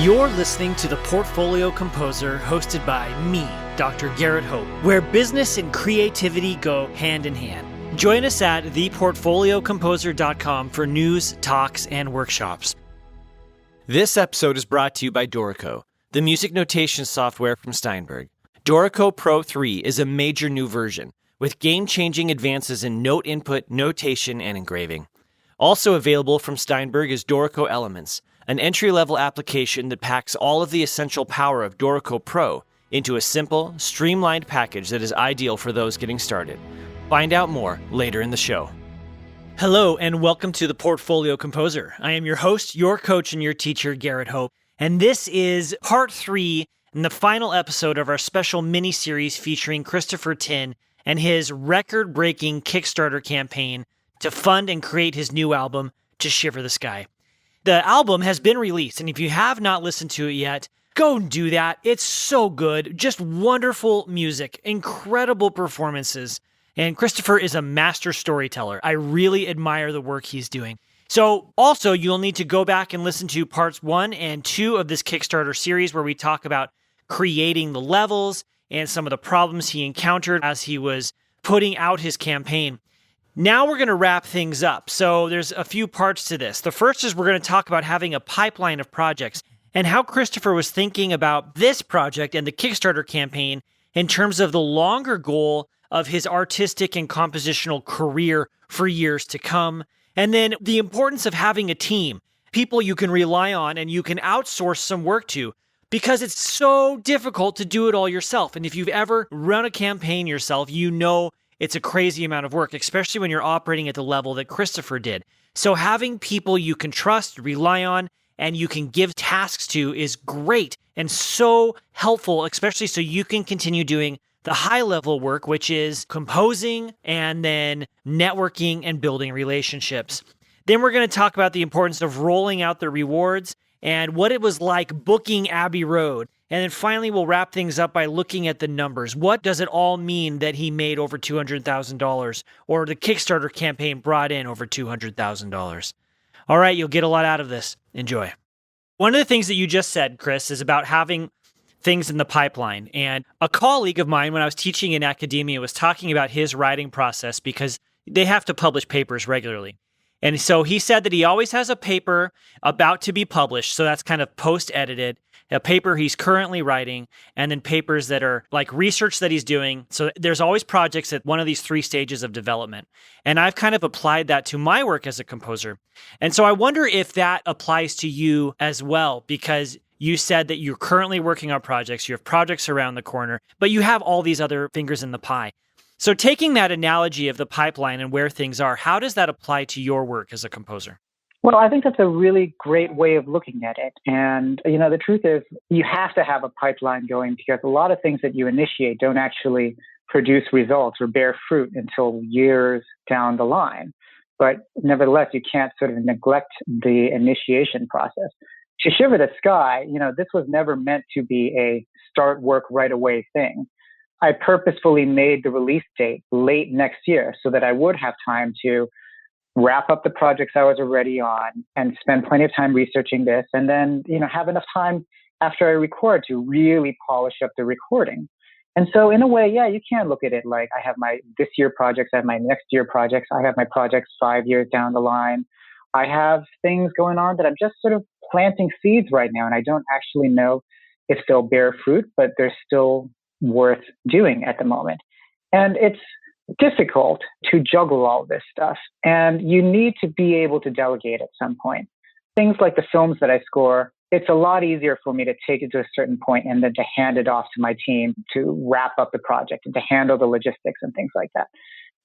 You're listening to The Portfolio Composer, hosted by me, Dr. Garrett Hope, where business and creativity go hand in hand. Join us at theportfoliocomposer.com for news, talks, and workshops. This episode is brought to you by Dorico, the music notation software from Steinberg. Dorico Pro 3 is a major new version, with game-changing advances in note input, notation, and engraving. Also available from Steinberg is Dorico Elements, an entry-level application that packs all of the essential power of Dorico Pro into a simple, streamlined package that is ideal for those getting started. Find out more later in the show. Hello, and welcome to The Portfolio Composer. I am your host, your coach, and your teacher, Garrett Hope, and this is part 3 and the final episode of our special mini-series featuring Christopher Tin and his record-breaking Kickstarter campaign to fund and create his new album, To Shiver the Sky. The album has been released, and if you have not listened to it yet, go and do that. It's so good. Just wonderful music, incredible performances, and Christopher is a master storyteller. I really admire the work he's doing. So also, you'll need to go back and listen to parts 1 and 2 of this Kickstarter series where we talk about creating the levels and some of the problems he encountered as he was putting out his campaign. Now we're going to wrap things up. So there's a few parts to this. The first is we're going to talk about having a pipeline of projects and how Christopher was thinking about this project and the Kickstarter campaign in terms of the longer goal of his artistic and compositional career for years to come. And then the importance of having a team, people you can rely on and you can outsource some work to, because it's so difficult to do it all yourself. And if you've ever run a campaign yourself, you know it's a crazy amount of work, especially when you're operating at the level that Christopher did. So having people you can trust, rely on, and you can give tasks to is great and so helpful, especially so you can continue doing the high-level work, which is composing and then networking and building relationships. Then we're going to talk about the importance of rolling out the rewards and what it was like booking Abbey Road. And then finally, we'll wrap things up by looking at the numbers. What does it all mean that he made over $200,000 or the Kickstarter campaign brought in over $200,000? All right, you'll get a lot out of this. Enjoy. One of the things that you just said, Chris, is about having things in the pipeline. And a colleague of mine, when I was teaching in academia, was talking about his writing process because they have to publish papers regularly. And so he said that he always has a paper about to be published. So that's kind of post-edited, a paper he's currently writing, and then papers that are like research that he's doing. So there's always projects at one of these 3 stages of development. And I've kind of applied that to my work as a composer. And so I wonder if that applies to you as well, because you said that you're currently working on projects, you have projects around the corner, but you have all these other fingers in the pie. So taking that analogy of the pipeline and where things are, how does that apply to your work as a composer? Well, I think that's a really great way of looking at it. And, the truth is you have to have a pipeline going because a lot of things that you initiate don't actually produce results or bear fruit until years down the line. But nevertheless, you can't sort of neglect the initiation process. To Shiver the Sky, this was never meant to be a start work right away thing. I purposefully made the release date late next year so that I would have time to wrap up the projects I was already on and spend plenty of time researching this and then, have enough time after I record to really polish up the recording. And so in a way, yeah, you can look at it like I have my this year projects, I have my next year projects, I have my projects 5 years down the line. I have things going on that I'm just sort of planting seeds right now and I don't actually know if they'll bear fruit, but they're still worth doing at the moment. And it's difficult to juggle all this stuff. And you need to be able to delegate at some point. Things like the films that I score, it's a lot easier for me to take it to a certain point and then to hand it off to my team to wrap up the project and to handle the logistics and things like that.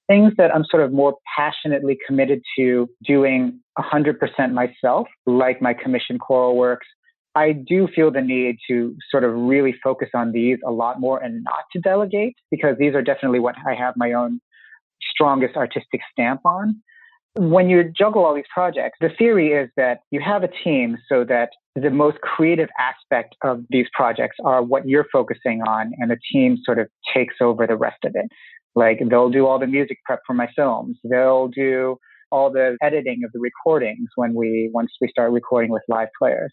Things that I'm sort of more passionately committed to doing 100% myself, like my commissioned choral works, I do feel the need to sort of really focus on these a lot more and not to delegate, because these are definitely what I have my own strongest artistic stamp on. When you juggle all these projects, the theory is that you have a team so that the most creative aspect of these projects are what you're focusing on, and the team sort of takes over the rest of it. Like they'll do all the music prep for my films. They'll do all the editing of the recordings once we start recording with live players.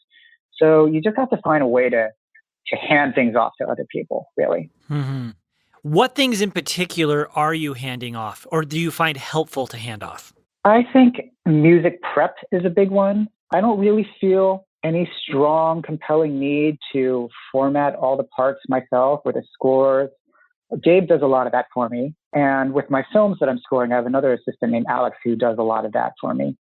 So you just have to find a way to hand things off to other people, really. Mm-hmm. What things in particular are you handing off, or do you find helpful to hand off? I think music prep is a big one. I don't really feel any strong, compelling need to format all the parts myself or the scores. Gabe does a lot of that for me. And with my films that I'm scoring, I have another assistant named Alex who does a lot of that for me.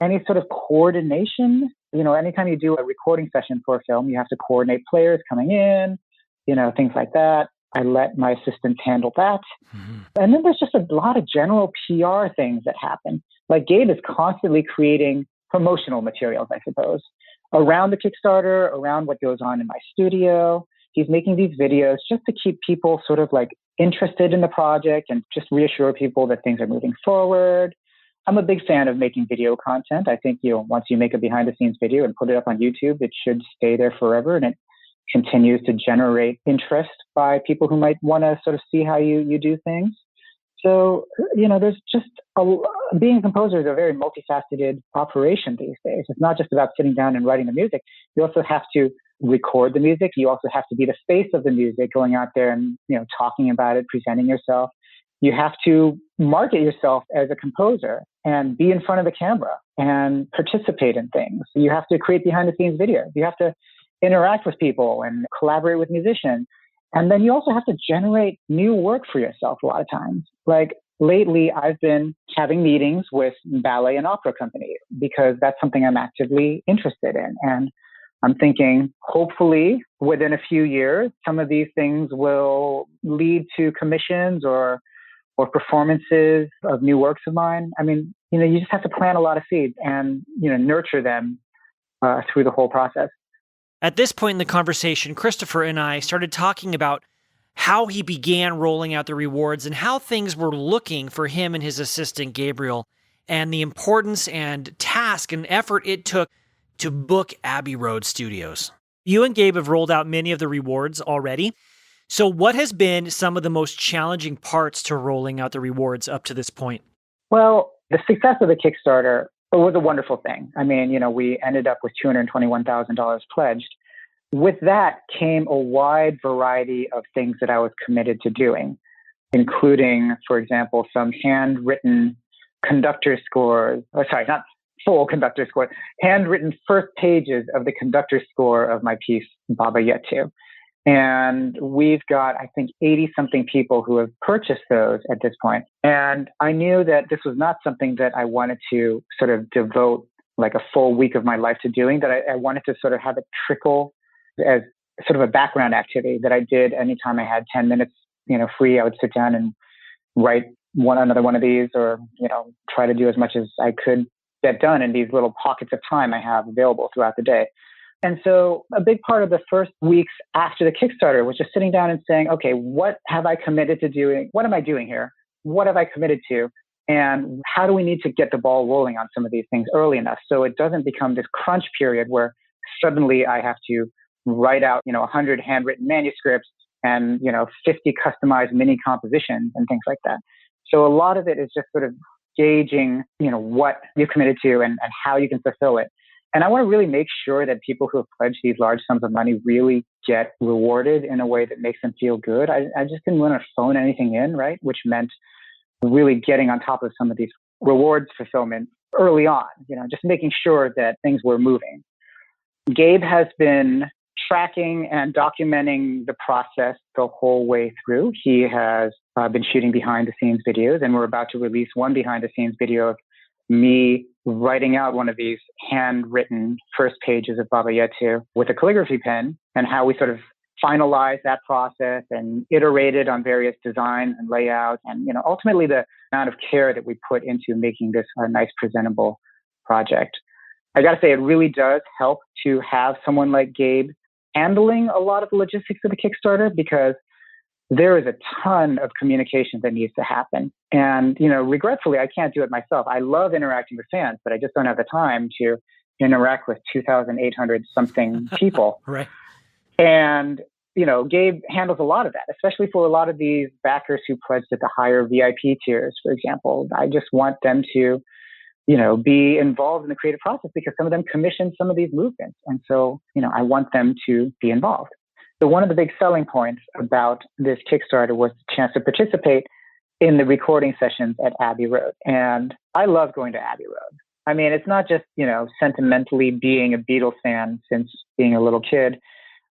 Any sort of coordination, anytime you do a recording session for a film, you have to coordinate players coming in, things like that. I let my assistants handle that. Mm-hmm. And then there's just a lot of general PR things that happen. Like Gabe is constantly creating promotional materials, I suppose, around the Kickstarter, around what goes on in my studio. He's making these videos just to keep people sort of like interested in the project and just reassure people that things are moving forward. I'm a big fan of making video content. I think, once you make a behind the scenes video and put it up on YouTube, it should stay there forever. And it continues to generate interest by people who might want to sort of see how you do things. So, there's just being a composer is a very multifaceted operation these days. It's not just about sitting down and writing the music. You also have to record the music. You also have to be the face of the music, going out there and, talking about it, presenting yourself. You have to market yourself as a composer and be in front of the camera and participate in things. You have to create behind the scenes videos. You have to interact with people and collaborate with musicians. And then you also have to generate new work for yourself a lot of times. Like lately, I've been having meetings with ballet and opera companies because that's something I'm actively interested in. And I'm thinking, hopefully, within a few years, some of these things will lead to commissions or performances of new works of mine. I mean, you just have to plant a lot of seeds and, nurture them through the whole process. At this point in the conversation, Christopher and I started talking about how he began rolling out the rewards and how things were looking for him and his assistant, Gabriel, and the importance and task and effort it took to book Abbey Road Studios. You and Gabe have rolled out many of the rewards already. So what has been some of the most challenging parts to rolling out the rewards up to this point? Well, the success of the Kickstarter was a wonderful thing. I mean, we ended up with $221,000 pledged. With that came a wide variety of things that I was committed to doing, including, for example, some handwritten conductor scores. Not full conductor scores, handwritten first pages of the conductor score of my piece, Baba Yetu. And we've got, I think, 80-something people who have purchased those at this point. And I knew that this was not something that I wanted to sort of devote like a full week of my life to doing, that I wanted to sort of have it trickle as sort of a background activity that I did anytime I had 10 minutes, free. I would sit down and write another one of these or, try to do as much as I could get done in these little pockets of time I have available throughout the day. And so a big part of the first weeks after the Kickstarter was just sitting down and saying, okay, what have I committed to doing? What am I doing here? What have I committed to? And how do we need to get the ball rolling on some of these things early enough so it doesn't become this crunch period where suddenly I have to write out, 100 handwritten manuscripts and, 50 customized mini compositions and things like that. So a lot of it is just sort of gauging, what you've committed to and how you can fulfill it. And I want to really make sure that people who have pledged these large sums of money really get rewarded in a way that makes them feel good. I just didn't want to phone anything in, right? Which meant really getting on top of some of these rewards fulfillment early on, just making sure that things were moving. Gabe has been tracking and documenting the process the whole way through. He has been shooting behind the scenes videos, and we're about to release one behind the scenes video of me writing out one of these handwritten first pages of Baba Yetu with a calligraphy pen, and how we sort of finalized that process and iterated on various designs and layouts, and ultimately the amount of care that we put into making this a nice, presentable project. I got to say, it really does help to have someone like Gabe handling a lot of the logistics of the Kickstarter, because there is a ton of communication that needs to happen. And, regretfully, I can't do it myself. I love interacting with fans, but I just don't have the time to interact with 2,800 something people. Right. And, Gabe handles a lot of that, especially for a lot of these backers who pledged at the higher VIP tiers, for example. I just want them to be involved in the creative process because some of them commissioned some of these movements. And so, I want them to be involved. So one of the big selling points about this Kickstarter was the chance to participate in the recording sessions at Abbey Road. And I love going to Abbey Road. I mean, it's not just, sentimentally being a Beatles fan since being a little kid.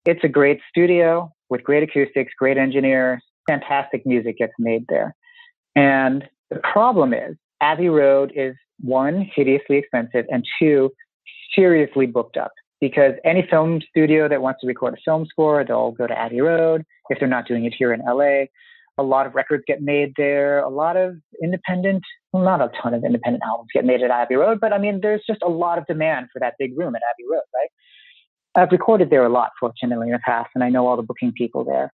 It's a great studio with great acoustics, great engineers, fantastic music gets made there. And the problem is Abbey Road is, one, hideously expensive, and two, seriously booked up. Because any film studio that wants to record a film score, they'll go to Abbey Road. If they're not doing it here in LA, a lot of records get made there. A lot of not a ton of independent albums get made at Abbey Road, but I mean, there's just a lot of demand for that big room at Abbey Road, right? I've recorded there a lot, fortunately, in the past, and I know all the booking people there.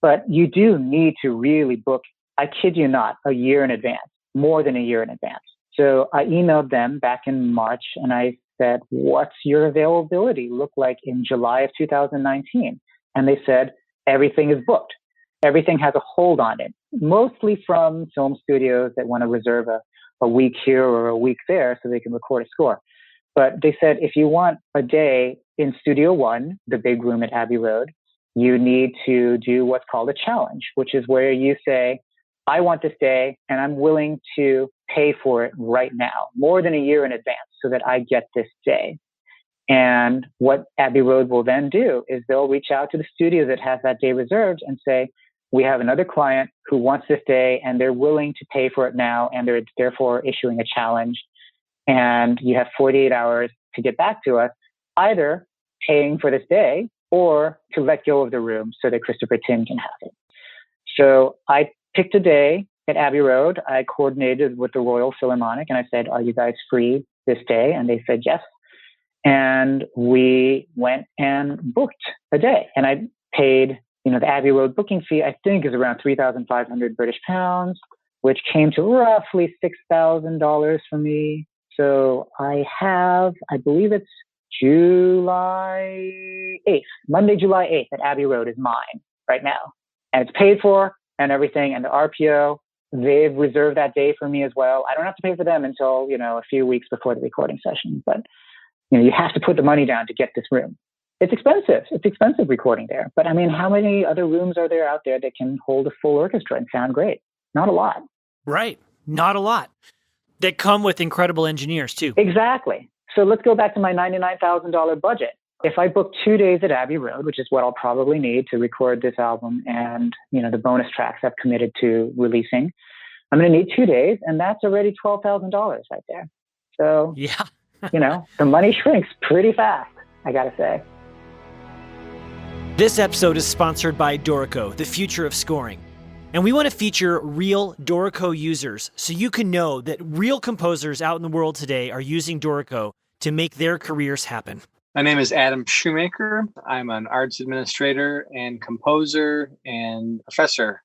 But you do need to really book, I kid you not, a year in advance, more than a year in advance. So I emailed them back in March, and I said, what's your availability look like in July of 2019? And they said, everything is booked. Everything has a hold on it, mostly from film studios that want to reserve a week here or a week there so they can record a score. But they said, if you want a day in Studio One, the big room at Abbey Road, you need to do what's called a challenge, which is where you say, I want this day and I'm willing to pay for it right now, more than a year in advance, so that I get this day. And what Abbey Road will then do is they'll reach out to the studio that has that day reserved and say, we have another client who wants this day and they're willing to pay for it now, and they're therefore issuing a challenge. And you have 48 hours to get back to us, either paying for this day or to let go of the room so that Christopher Tin can have it. So I picked a day at Abbey Road. I coordinated with the Royal Philharmonic and I said, are you guys free this day? And they said yes. And we went and booked a day. And I paid, the Abbey Road booking fee, I think is around 3,500 British pounds, which came to roughly $6,000 for me. So I believe it's July 8th, Monday, July 8th at Abbey Road is mine right now. And it's paid for and everything. And the RPO, they've reserved that day for me as well. I don't have to pay for them until, a few weeks before the recording session. But, you have to put the money down to get this room. It's expensive. It's expensive recording there. But I mean, how many other rooms are there out there that can hold a full orchestra and sound great? Not a lot. Right. Not a lot. That come with incredible engineers too. Exactly. So let's go back to my $99,000 budget. If I book 2 days at Abbey Road, which is what I'll probably need to record this album and, the bonus tracks I've committed to releasing, I'm going to need 2 days, and that's already $12,000 right there. So, yeah. The money shrinks pretty fast, I got to say. This episode is sponsored by Dorico, the future of scoring. And we want to feature real Dorico users so you can know that real composers out in the world today are using Dorico to make their careers happen. My name is Adam Shoemaker. I'm an arts administrator and composer and professor.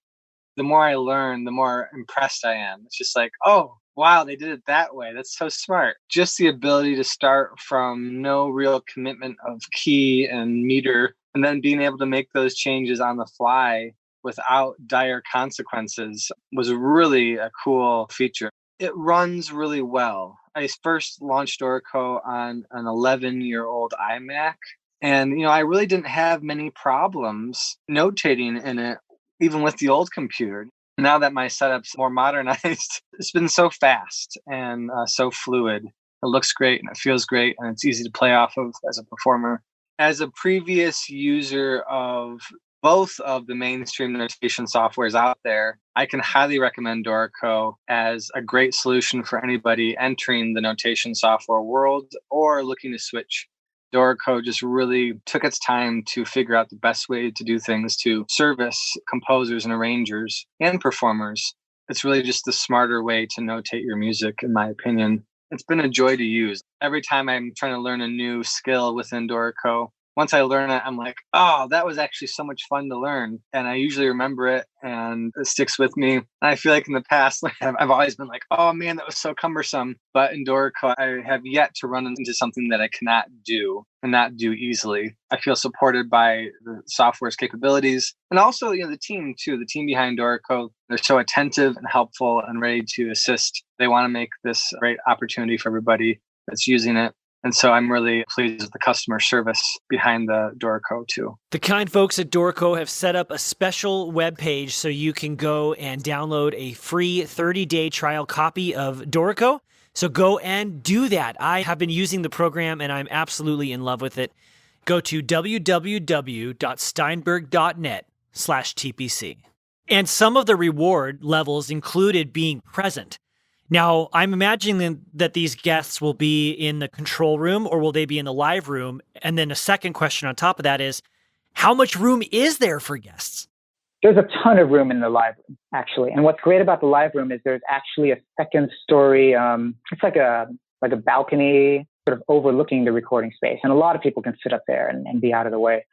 The more I learn, the more impressed I am. It's just like, oh, wow, they did it that way. That's so smart. Just the ability to start from no real commitment of key and meter, and then being able to make those changes on the fly without dire consequences was really a cool feature. It runs really well. I first launched Dorico on an 11-year-old iMac, and I really didn't have many problems notating in it, even with the old computer. Now that my setup's more modernized, it's been so fast and so fluid. It looks great and it feels great, and it's easy to play off of as a performer. As a previous user of both of the mainstream notation softwares out there, I can highly recommend Dorico as a great solution for anybody entering the notation software world or looking to switch. Dorico just really took its time to figure out the best way to do things to service composers and arrangers and performers. It's really just the smarter way to notate your music, in my opinion. It's been a joy to use. Every time I'm trying to learn a new skill within Dorico, once I learn it, I'm like, oh, that was actually so much fun to learn. And I usually remember it and it sticks with me. And I feel like in the past, I've always been like, oh man, that was so cumbersome. But in Dorico, I have yet to run into something that I cannot do and not do easily. I feel supported by the software's capabilities and also, the team too, the team behind Dorico. They're so attentive and helpful and ready to assist. They want to make this a great opportunity for everybody that's using it. And so I'm really pleased with the customer service behind the Dorico too. The kind folks at Dorico have set up a special web page so you can go and download a free 30-day trial copy of Dorico. So go and do that. I have been using the program and I'm absolutely in love with it. Go to www.steinberg.net/TPC. And some of the reward levels included being present. Now, I'm imagining that these guests will be in the control room or will they be in the live room? And then a second question on top of that is, how much room is there for guests? There's a ton of room in the live room, actually. And what's great about the live room is there's actually a second story. It's like a balcony sort of overlooking the recording space. And a lot of people can sit up there and be out of the way.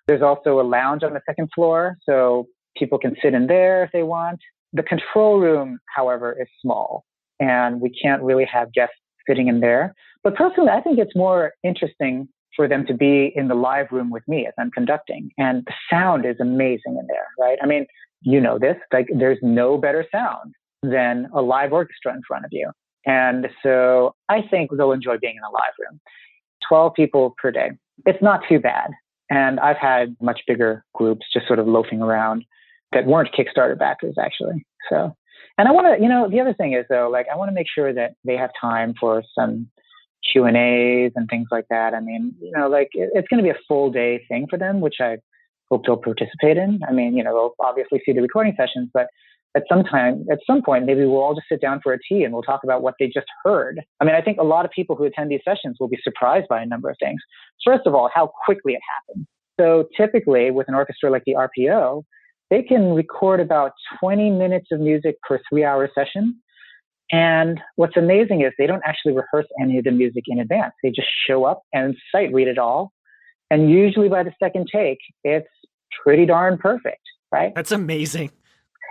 There's also a lounge on the second floor, so people can sit in there if they want. The control room, however, is small. And we can't really have guests sitting in there. But personally, I think it's more interesting for them to be in the live room with me as I'm conducting. And the sound is amazing in there, right? I mean, you know this, there's no better sound than a live orchestra in front of you. And so I think they'll enjoy being in the live room. 12 people per day. It's not too bad. And I've had much bigger groups just sort of loafing around that weren't Kickstarter backers, actually. So. And I want to, the other thing is though, I want to make sure that they have time for some Q&As and things like that. I mean, it's going to be a full day thing for them, which I hope they'll participate in. I mean, they'll obviously see the recording sessions, but at some point, maybe we'll all just sit down for a tea and we'll talk about what they just heard. I mean, I think a lot of people who attend these sessions will be surprised by a number of things. First of all, how quickly it happens. So typically with an orchestra like the RPO, they can record about 20 minutes of music per 3-hour session. And what's amazing is they don't actually rehearse any of the music in advance. They just show up and sight read it all. And usually by the second take, it's pretty darn perfect, right? That's amazing.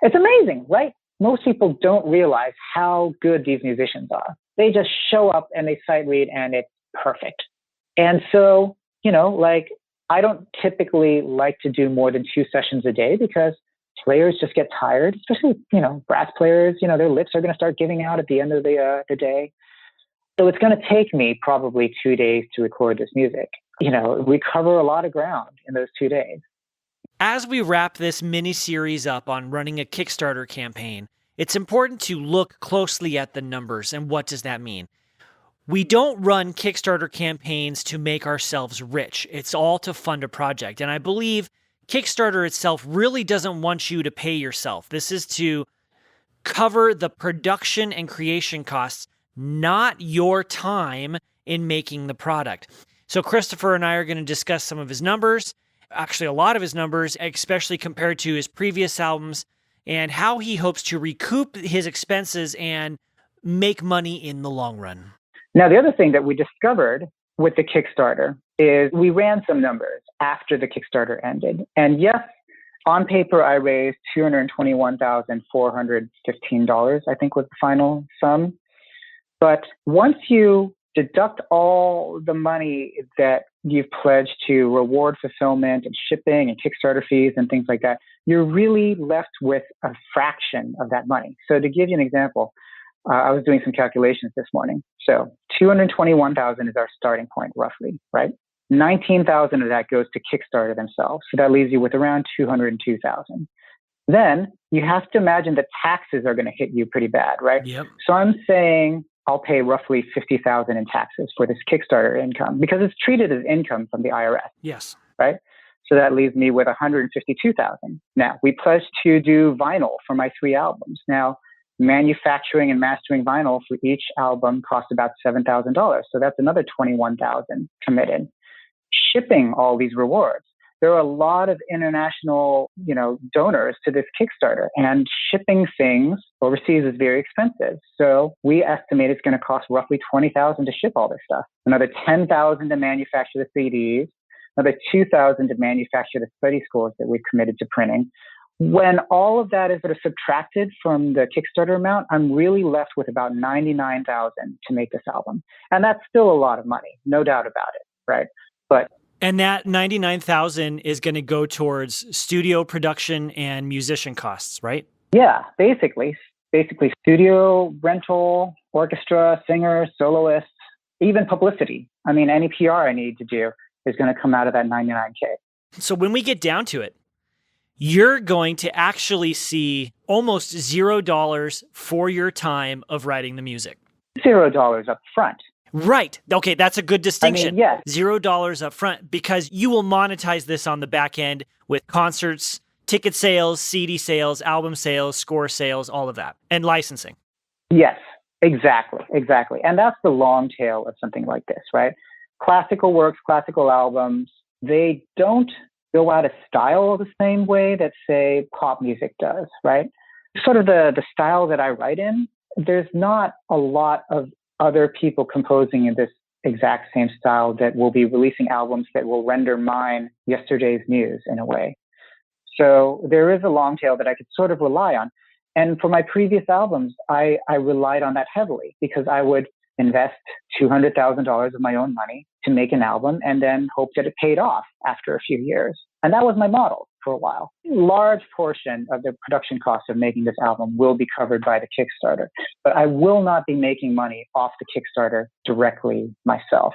It's amazing, right? Most people don't realize how good these musicians are. They just show up and they sight read and it's perfect. And so, I don't typically like to do more than 2 sessions a day because players just get tired, especially, brass players, their lips are going to start giving out at the end of the day. So it's going to take me probably 2 days to record this music. We cover a lot of ground in those 2 days. As we wrap this mini-series up on running a Kickstarter campaign, it's important to look closely at the numbers and what does that mean. We don't run Kickstarter campaigns to make ourselves rich. It's all to fund a project. And I believe Kickstarter itself really doesn't want you to pay yourself. This is to cover the production and creation costs, not your time in making the product. So Christopher and I are going to discuss some of his numbers, actually a lot of his numbers, especially compared to his previous albums, and how he hopes to recoup his expenses and make money in the long run. Now, the other thing that we discovered with the Kickstarter is we ran some numbers after the Kickstarter ended. And yes, on paper, I raised $221,415, I think was the final sum. But once you deduct all the money that you've pledged to reward fulfillment and shipping and Kickstarter fees and things like that, you're really left with a fraction of that money. So to give you an example, I was doing some calculations this morning. So 221,000 is our starting point, roughly, right? 19,000 of that goes to Kickstarter themselves. So that leaves you with around 202,000. Then you have to imagine that taxes are going to hit you pretty bad, right? Yep. So I'm saying I'll pay roughly 50,000 in taxes for this Kickstarter income because it's treated as income from the IRS. Yes. Right? So that leaves me with 152,000. Now, we pledged to do vinyl for my 3 albums. Now, manufacturing and mastering vinyl for each album costs about $7,000. So that's another 21,000 committed. Shipping all these rewards. There are a lot of international, donors to this Kickstarter, and shipping things overseas is very expensive. So we estimate it's going to cost roughly $20,000 to ship all this stuff. Another $10,000 to manufacture the CDs, another 2,000 to manufacture the study scores that we've committed to printing. When all of that is sort of subtracted from the Kickstarter amount, I'm really left with about $99,000 to make this album. And that's still a lot of money, no doubt about it, right? And that $99,000 is going to go towards studio production and musician costs, right? Yeah, basically studio rental, orchestra, singers, soloists, even publicity. I mean, any PR I need to do is going to come out of that $99K. So when we get down to it, you're going to actually see almost $0 for your time of writing the music. $0 up front. Right. Okay, that's a good distinction. I mean, yes. $0 up front, because you will monetize this on the back end with concerts, ticket sales, CD sales, album sales, score sales, all of that, and licensing. Yes, exactly. And that's the long tail of something like this, right? Classical works, classical albums, they don't go out of style the same way that, say, pop music does, right? Sort of the style that I write in, there's not a lot of other people composing in this exact same style that will be releasing albums that will render mine yesterday's news in a way. So there is a long tail that I could sort of rely on. And for my previous albums, I relied on that heavily because I would invest $200,000 of my own money to make an album and then hope that it paid off after a few years. And that was my model for a while. A large portion of the production cost of making this album will be covered by the Kickstarter, but I will not be making money off the Kickstarter directly myself.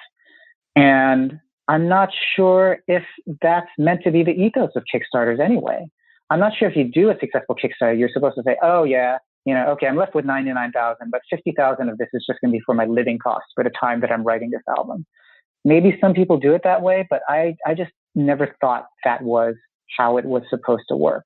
And I'm not sure if that's meant to be the ethos of Kickstarters anyway. I'm not sure if you do a successful Kickstarter, you're supposed to say, oh yeah, okay, I'm left with $99,000, but $50,000 of this is just going to be for my living costs for the time that I'm writing this album. Maybe some people do it that way, but I just never thought that was how it was supposed to work.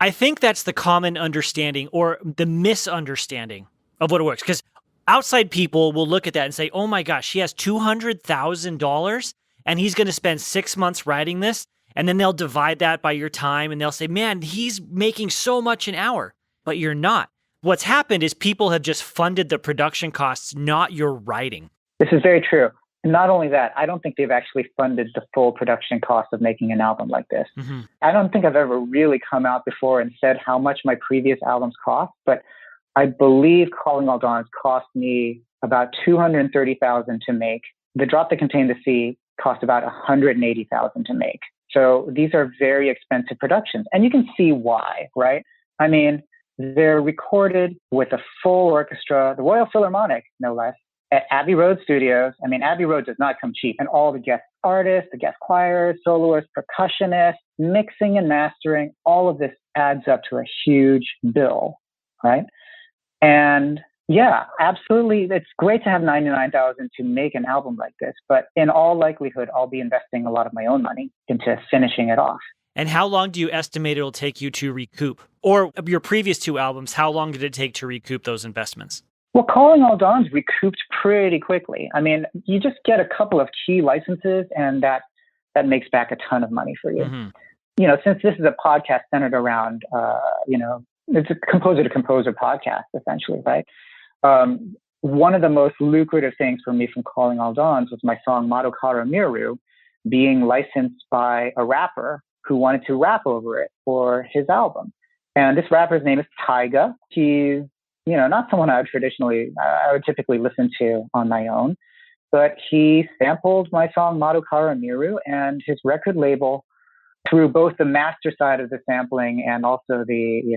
I think that's the common understanding or the misunderstanding of what it works. Because outside people will look at that and say, oh my gosh, he has $200,000 and he's going to spend 6 months writing this. And then they'll divide that by your time and they'll say, man, he's making so much an hour, but you're not. What's happened is people have just funded the production costs, not your writing. This is very true. And not only that, I don't think they've actually funded the full production cost of making an album like this. Mm-hmm. I don't think I've ever really come out before and said how much my previous albums cost, but I believe Calling All Dawns cost me about $230,000 to make. The Drop That Contained the Sea cost about $180,000 to make. So these are very expensive productions. And you can see why, right? I mean, they're recorded with a full orchestra, the Royal Philharmonic, no less, at Abbey Road Studios. I mean, Abbey Road does not come cheap. And all the guest artists, the guest choirs, soloists, percussionists, mixing and mastering, all of this adds up to a huge bill, right? And yeah, absolutely. It's great to have $99,000 to make an album like this, but in all likelihood, I'll be investing a lot of my own money into finishing it off. And how long do you estimate it'll take you to recoup? Or your previous two albums, how long did it take to recoup those investments? Well, Calling All Dawns recouped pretty quickly. I mean, you just get a couple of key licenses and that makes back a ton of money for you. Mm-hmm. Since this is a podcast centered around, it's a composer-to-composer podcast, essentially, right? One of the most lucrative things for me from Calling All Dawns was my song Mato Kara Miru being licensed by a rapper who wanted to rap over it for his album. And this rapper's name is Tyga. He's, not someone I would typically listen to on my own, but he sampled my song Mato Kara Miru, and his record label, through both the master side of the sampling and also the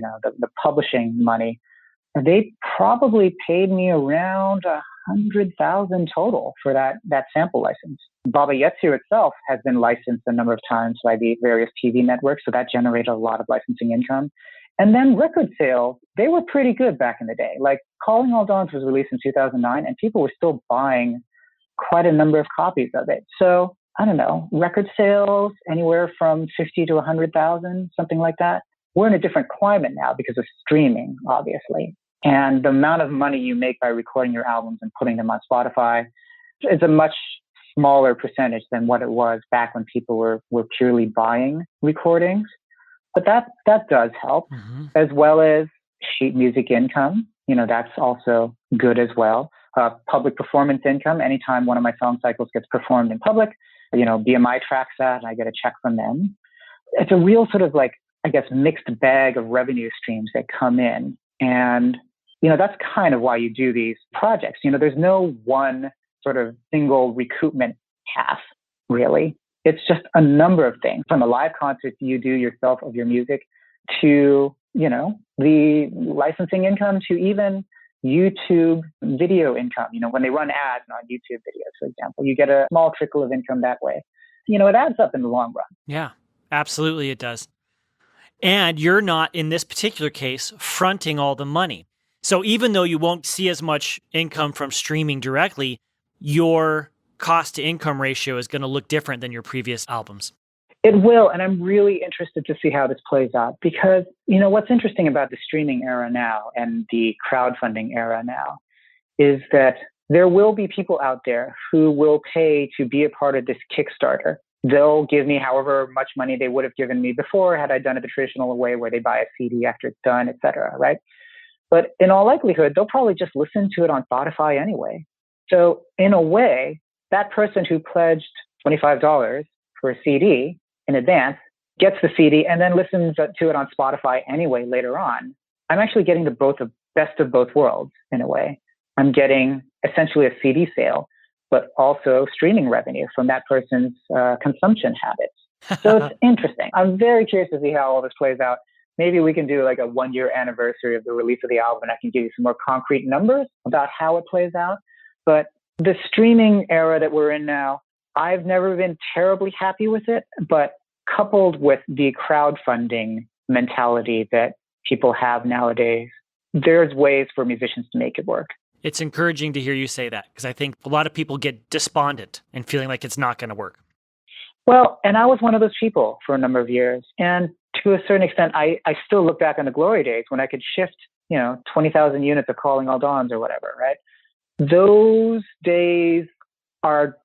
publishing money, they probably paid me around $100,000 total for that sample license. Baba Yetsu itself has been licensed a number of times by the various TV networks, so that generated a lot of licensing income. And then record sales, they were pretty good back in the day. Like Calling All Dawns was released in 2009, and people were still buying quite a number of copies of it. So I don't know, record sales anywhere from 50 to 100,000, something like that. We're in a different climate now because of streaming, obviously. And the amount of money you make by recording your albums and putting them on Spotify is a much smaller percentage than what it was back when people were purely buying recordings. But that does help, mm-hmm. as well as sheet music income. That's also good as well. Public performance income. Anytime one of my song cycles gets performed in public, BMI tracks that and I get a check from them. It's a real sort of like, I guess, mixed bag of revenue streams that come in. And, that's kind of why you do these projects. There's no one sort of single recoupment path, really. It's just a number of things, from the live concerts you do yourself of your music to, the licensing income to even YouTube video income. When they run ads on YouTube videos, for example, you get a small trickle of income that way. It adds up in the long run. Yeah, absolutely it does. And you're not, in this particular case, fronting all the money. So even though you won't see as much income from streaming directly, your cost to income ratio is going to look different than your previous albums. It will. And I'm really interested to see how this plays out because, what's interesting about the streaming era now and the crowdfunding era now is that there will be people out there who will pay to be a part of this Kickstarter. They'll give me however much money they would have given me before had I done it the traditional way where they buy a CD after it's done, et cetera, right? But in all likelihood, they'll probably just listen to it on Spotify anyway. So in a way, that person who pledged $25 for a CD in advance gets the CD and then listens to it on Spotify anyway later on. I'm actually getting the best of both worlds in a way. I'm getting essentially a CD sale, but also streaming revenue from that person's consumption habits. So it's interesting. I'm very curious to see how all this plays out. Maybe we can do like a 1-year anniversary of the release of the album and I can give you some more concrete numbers about how it plays out. But the streaming era that we're in now, I've never been terribly happy with it, but coupled with the crowdfunding mentality that people have nowadays, there's ways for musicians to make it work. It's encouraging to hear you say that because I think a lot of people get despondent and feeling like it's not going to work. Well, and I was one of those people for a number of years. And to a certain extent, I still look back on the glory days when I could shift, 20,000 units of Calling All Dawns or whatever, right? Those days are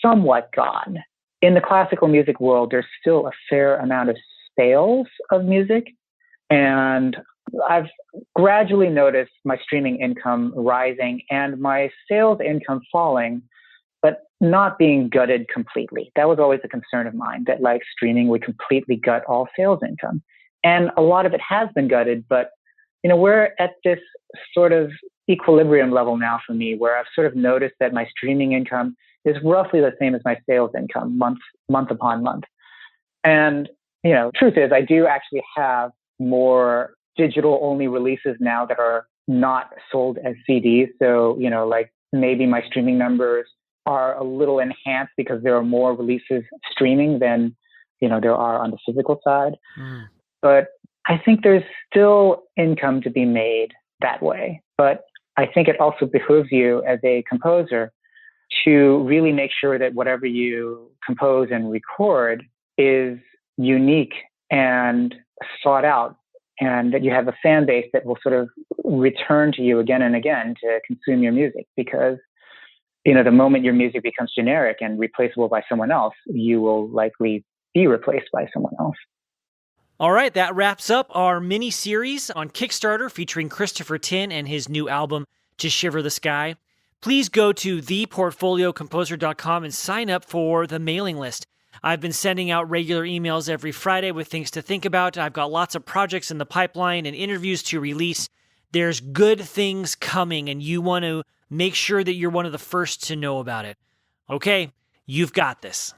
somewhat gone. In the classical music world, there's still a fair amount of sales of music. And I've gradually noticed my streaming income rising and my sales income falling, but not being gutted completely. That was always a concern of mine, that like streaming would completely gut all sales income. And a lot of it has been gutted, but we're at this sort of equilibrium level now for me where I've sort of noticed that my streaming income is roughly the same as my sales income month upon month. And, truth is I do actually have more digital only releases now that are not sold as CDs. So, like maybe my streaming numbers are a little enhanced because there are more releases streaming than, there are on the physical side. Mm. But I think there's still income to be made that way. But I think it also behooves you as a composer to really make sure that whatever you compose and record is unique and sought out, and that you have a fan base that will sort of return to you again and again to consume your music. Because, the moment your music becomes generic and replaceable by someone else, you will likely be replaced by someone else. All right, that wraps up our mini-series on Kickstarter featuring Christopher Tin and his new album, To Shiver the Sky. Please go to theportfoliocomposer.com and sign up for the mailing list. I've been sending out regular emails every Friday with things to think about. I've got lots of projects in the pipeline and interviews to release. There's good things coming, and you want to make sure that you're one of the first to know about it. Okay, you've got this.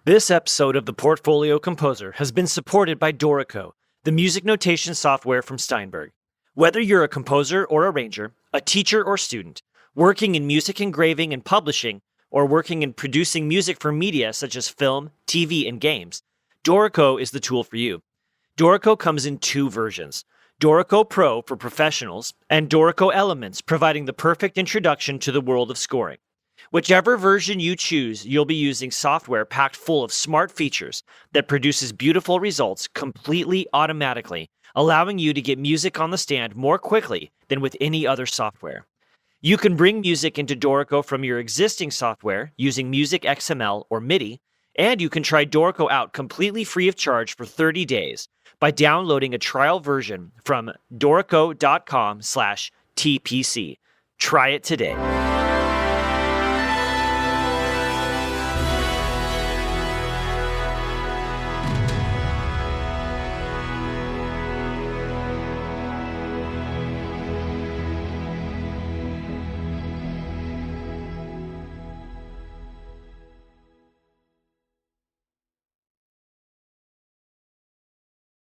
This episode of The Portfolio Composer has been supported by Dorico, the music notation software from Steinberg. Whether you're a composer or arranger, a teacher or student, working in music engraving and publishing, or working in producing music for media such as film, TV, and games, Dorico is the tool for you. Dorico comes in 2 versions, Dorico Pro for professionals and Dorico Elements, providing the perfect introduction to the world of scoring. Whichever version you choose, you'll be using software packed full of smart features that produces beautiful results completely automatically, allowing you to get music on the stand more quickly than with any other software. You can bring music into Dorico from your existing software using Music XML or MIDI, and you can try Dorico out completely free of charge for 30 days by downloading a trial version from dorico.com/TPC. Try it today.